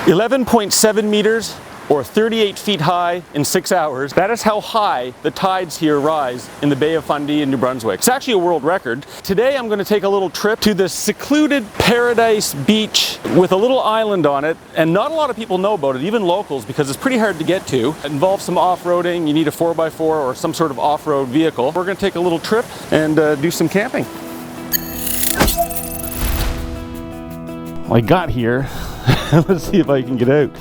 11.7 meters or 38 feet high in 6 hours. That is how high the tides here rise in the Bay of Fundy in New Brunswick. It's actually a world record. Today I'm going to take a little trip to this secluded paradise beach with a little island on it, and not a lot of people know about it, even locals, because it's pretty hard to get to. It involves some off-roading. You need a 4x4 or some sort of off-road vehicle. We're going to take a little trip and do some camping. I got here. Let's see if I can get out.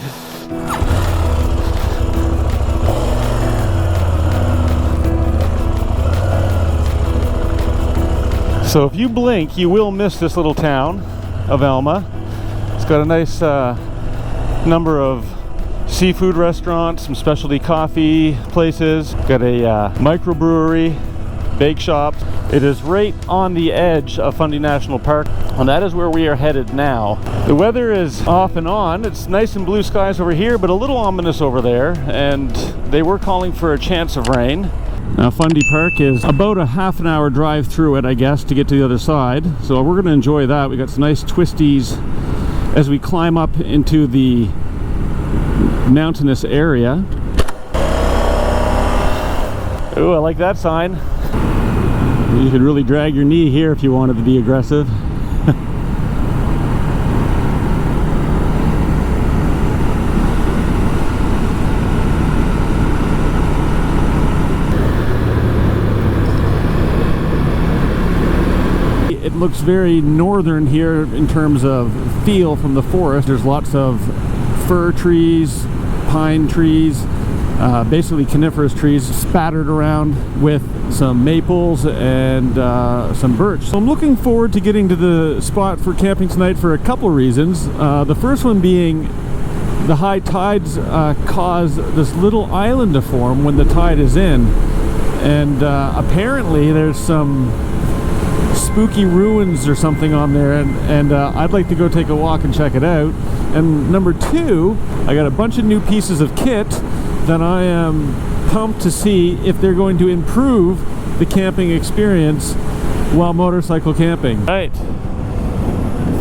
So if you blink, you will miss this little town of Alma. It's got a nice number of seafood restaurants, some specialty coffee places, got a microbrewery, bake shop. It is right on the edge of Fundy National Park, and that is where we are headed now. The weather is off and on. It's nice and blue skies over here, but a little ominous over there, and they were calling for a chance of rain. Now Fundy Park is about a half an hour drive through it, I guess, to get to the other side. So we're going to enjoy that. We got some nice twisties as we climb up into the mountainous area. Oh, I like that sign. You could really drag your knee here if you wanted to be aggressive. It looks very northern here in terms of feel from the forest. There's lots of fir trees, pine trees, basically coniferous trees spattered around with some maples and some birch. So I'm looking forward to getting to the spot for camping tonight for a couple of reasons. The first one being the high tides cause this little island to form when the tide is in, and apparently there's some spooky ruins or something on there, and I'd like to go take a walk and check it out. And number two, I got a bunch of new pieces of kit that I am pumped to see if they're going to improve the camping experience while motorcycle camping. Right,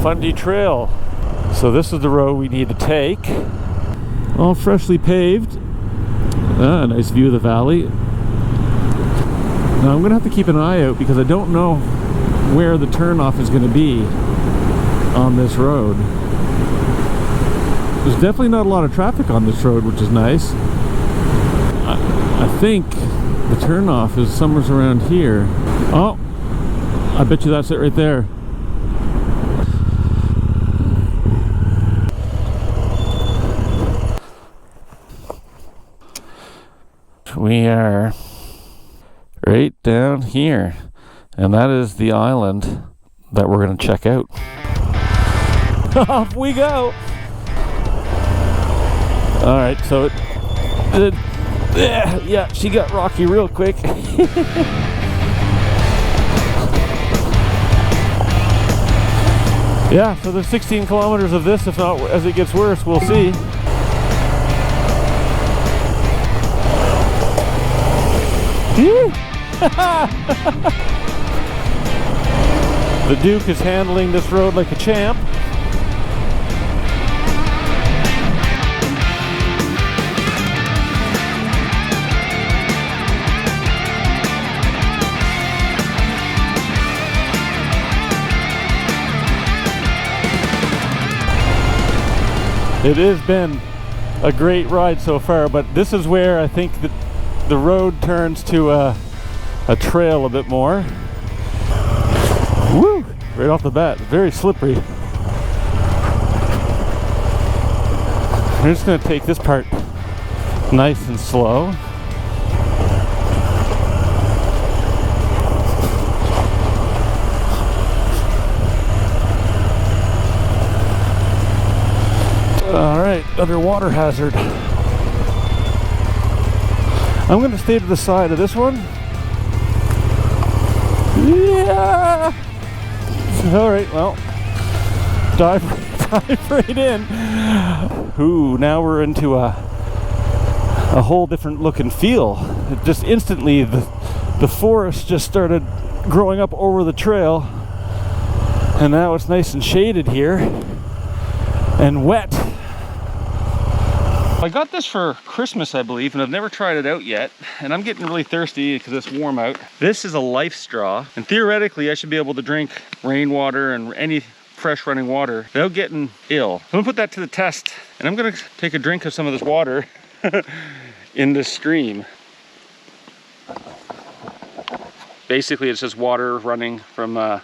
Fundy Trail. So this is the road we need to take. All freshly paved. Nice view of the valley. Now I'm gonna have to keep an eye out because I don't know where the turnoff is going to be on this road. There's definitely not a lot of traffic on this road, which is nice. I think the turnoff is somewhere around here. Oh, I bet you that's it right there. We are right down here. And that is the island that we're going to check out. Off we go! Alright, so yeah, she got rocky real quick. Yeah, so there's 16 kilometers of this. If not, as it gets worse, we'll see. The Duke is handling this road like a champ. It has been a great ride so far, but this is where I think that the road turns to a trail a bit more. Woo! Right off the bat, very slippery. We're just going to take this part nice and slow. Alright, another water hazard. I'm going to stay to the side of this one. Yeah! Alright, well, dive right in. Ooh, now we're into a whole different look and feel. It just instantly, the forest just started growing up over the trail, and now it's nice and shaded here and wet. I got this for Christmas, I believe, and I've never tried it out yet. And I'm getting really thirsty because it's warm out. This is a life straw, and theoretically I should be able to drink rainwater and any fresh running water without getting ill. I'm gonna put that to the test, and I'm gonna take a drink of some of this water in this stream. Basically, it's just water running from the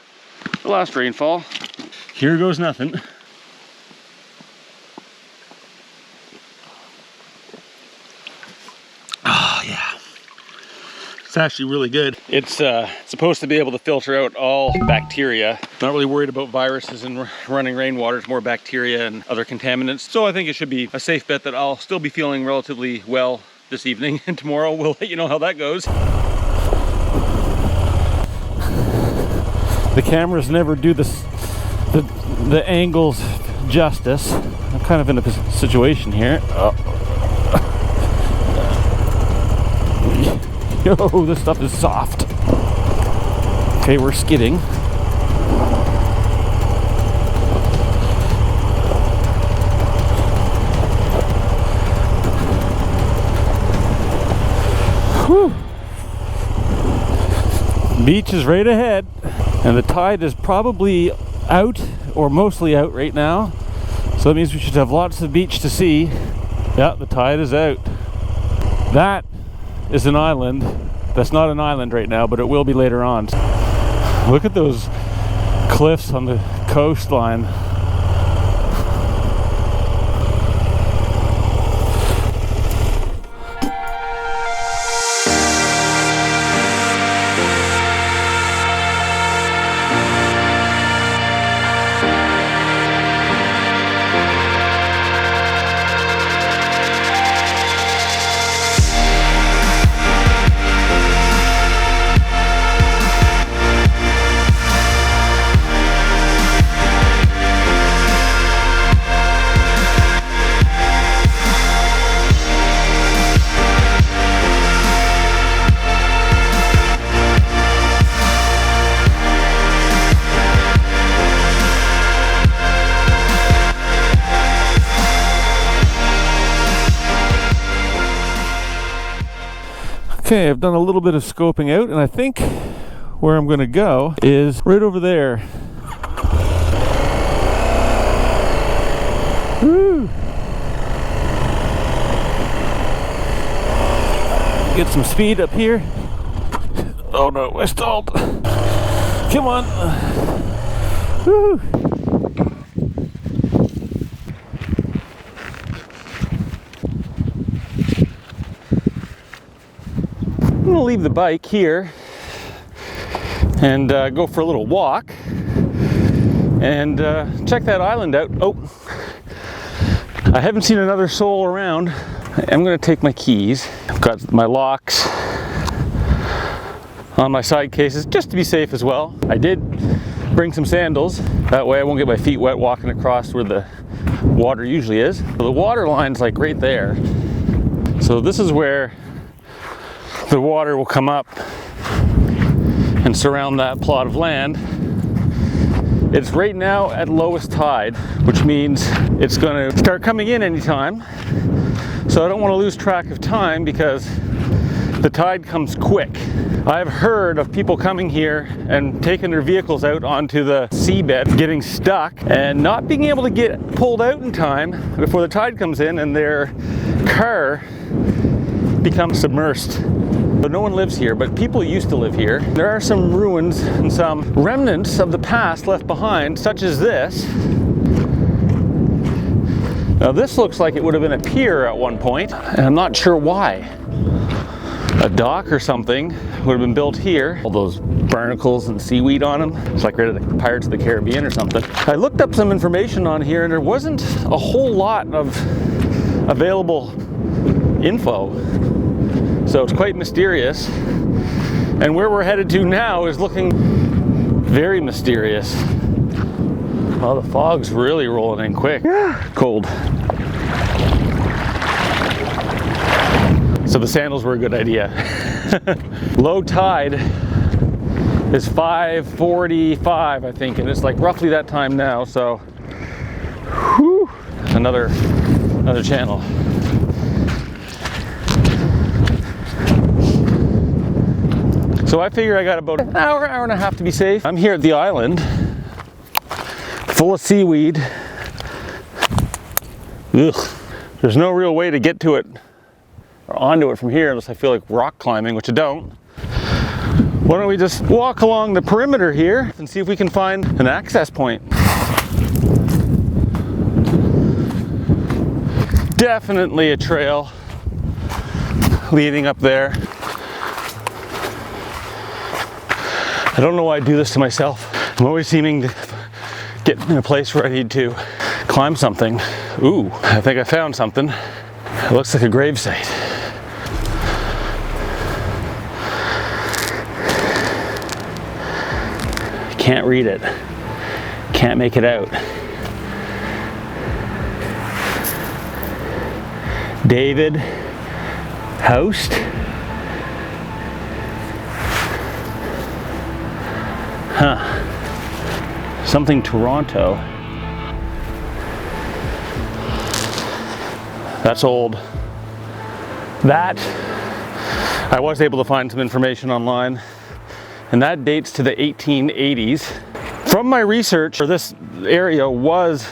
last rainfall. Here goes nothing. Oh yeah, it's actually really good. It's supposed to be able to filter out all bacteria. Not really worried about viruses and running rainwater. It's more bacteria and other contaminants. So I think it should be a safe bet that I'll still be feeling relatively well this evening, and tomorrow we'll let you know how that goes. The cameras never do this, the angles justice. I'm kind of in a situation here. Oh. Yo, this stuff is soft. Okay, we're skidding. Whew. Beach is right ahead, and the tide is probably out or mostly out right now, so that means we should have lots of beach to see. Yeah, the tide is out. That is an island. That's not an island right now, but it will be later on. Look at those cliffs on the coastline. Okay, I've done a little bit of scoping out, and I think where I'm going to go is right over there. Woo! Get some speed up here. Oh no, I stalled. Come on. Woo! I'm gonna leave the bike here and go for a little walk and check that island out. Oh, I haven't seen another soul around. I'm gonna take my keys. I've got my locks on my side cases just to be safe as well. I did bring some sandals. That way I won't get my feet wet walking across where the water usually is. So the water line's like right there. So this is where the water will come up and surround that plot of land. It's right now at lowest tide, which means it's going to start coming in anytime. So I don't want to lose track of time because the tide comes quick. I've heard of people coming here and taking their vehicles out onto the seabed, getting stuck and not being able to get pulled out in time before the tide comes in, and their car becomes submersed. But no one lives here, but people used to live here. There are some ruins and some remnants of the past left behind, such as this. Now this looks like it would have been a pier at one point, and I'm not sure why. A dock or something would have been built here. All those barnacles and seaweed on them. It's like right at the Pirates of the Caribbean or something. I looked up some information on here, and there wasn't a whole lot of available info. So it's quite mysterious. And where we're headed to now is looking very mysterious. Oh, the fog's really rolling in quick. Cold. So the sandals were a good idea. Low tide is 5:45, I think, and it's like roughly that time now, so whew, another channel. So I figure I got about an hour, hour and a half to be safe. I'm here at the island, full of seaweed. Ugh. There's no real way to get to it or onto it from here unless I feel like rock climbing, which I don't. Why don't we just walk along the perimeter here and see if we can find an access point. Definitely a trail leading up there. I don't know why I do this to myself. I'm always seeming to get in a place where I need to climb something. Ooh, I think I found something. It looks like a grave site. Can't read it. Can't make it out. David Houst. Huh. Something Toronto. That's old. That, I was able to find some information online, and that dates to the 1880s. From my research, this area was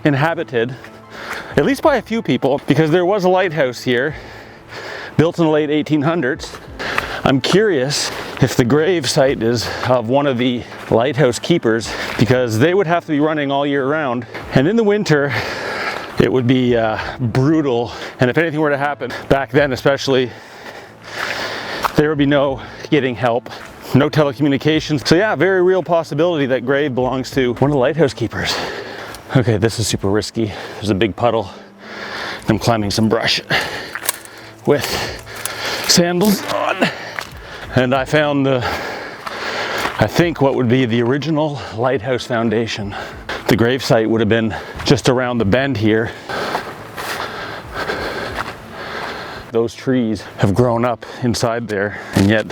inhabited, at least by a few people, because there was a lighthouse here, built in the late 1800s. I'm curious if the grave site is of one of the lighthouse keepers, because they would have to be running all year round. And in the winter, it would be brutal. And if anything were to happen, back then especially, there would be no getting help, no telecommunications. So yeah, very real possibility that grave belongs to one of the lighthouse keepers. Okay, this is super risky. There's a big puddle. I'm climbing some brush with sandals on. And I found I think what would be the original lighthouse foundation. The grave site would have been just around the bend here. Those trees have grown up inside there, and yet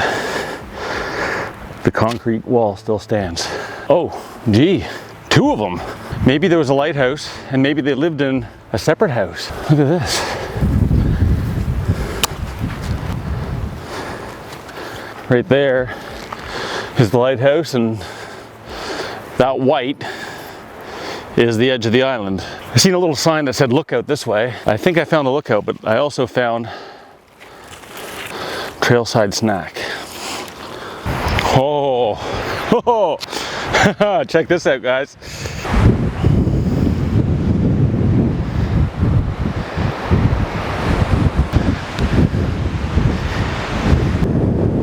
the concrete wall still stands. Oh, gee, two of them. Maybe there was a lighthouse, and maybe they lived in a separate house. Look at this. Right there is the lighthouse, and that white is the edge of the island. I seen a little sign that said lookout this way. I think I found the lookout, but I also found trailside snack. Oh, oh. Check this out, guys.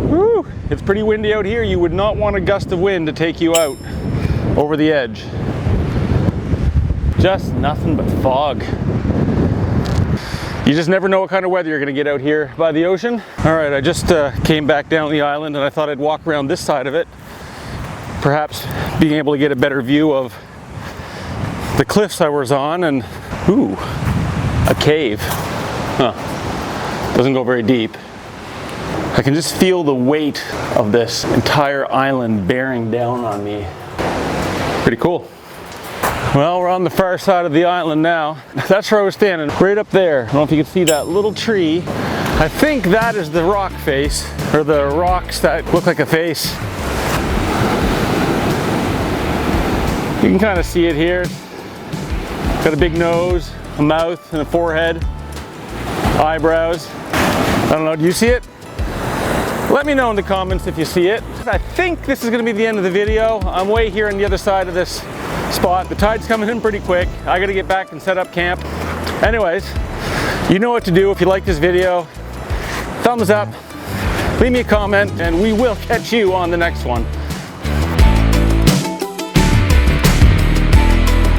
Woo, it's pretty windy out here. You would not want a gust of wind to take you out over the edge. Just nothing but fog. You just never know what kind of weather you're gonna get out here by the ocean. All right, I just came back down the island, and I thought I'd walk around this side of it, perhaps being able to get a better view of the cliffs I was on. And ooh, a cave. Huh. Doesn't go very deep. I can just feel the weight of this entire island bearing down on me. Pretty cool. Well, we're on the far side of the island now. That's where I was standing, right up there. I don't know if you can see that little tree. I think that is the rock face, or the rocks that look like a face. You can kind of see it here. Got a big nose, a mouth, and a forehead, eyebrows. I don't know, do you see it? Let me know in the comments if you see it. I think this is gonna be the end of the video. I'm way here on the other side of this spot. The tide's coming in pretty quick. I gotta get back and set up camp. Anyways, you know what to do if you like this video. Thumbs up, leave me a comment, and we will catch you on the next one.